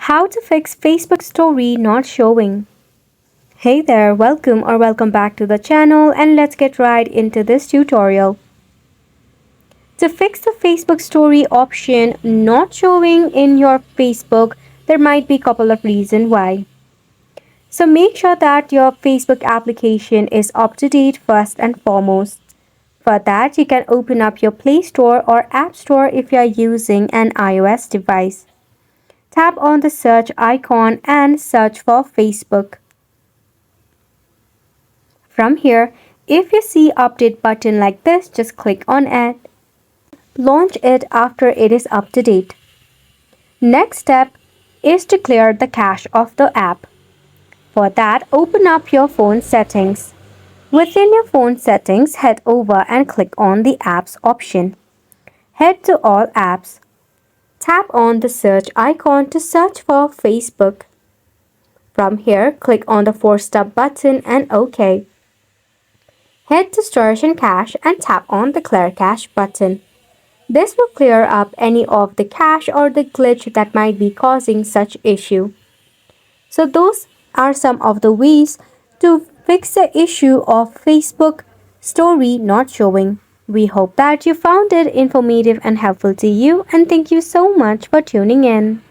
How to fix Facebook story not showing. Hey there, welcome back to the channel, and let's get right into this tutorial. To fix the Facebook story option not showing in your Facebook, there might be a couple of reasons why. So make sure that your Facebook application is up to date first and foremost. For that, you can open up your Play Store or App Store if you are using an iOS device. Tap on the search icon and search for Facebook. From here, if you see update button like this, just click on it. Launch it after it is up to date. Next step is to clear the cache of the app. For that, open up your phone settings. Within your phone settings, head over and click on the apps option. Head to all apps. Tap on the search icon to search for Facebook. From here, click on the four-stop button and OK. Head to Storage and Cache and tap on the Clear Cache button. This will clear up any of the cache or the glitch that might be causing such issue. So those are some of the ways to fix the issue of Facebook story not showing. We hope that you found it informative and helpful to you, and thank you so much for tuning in.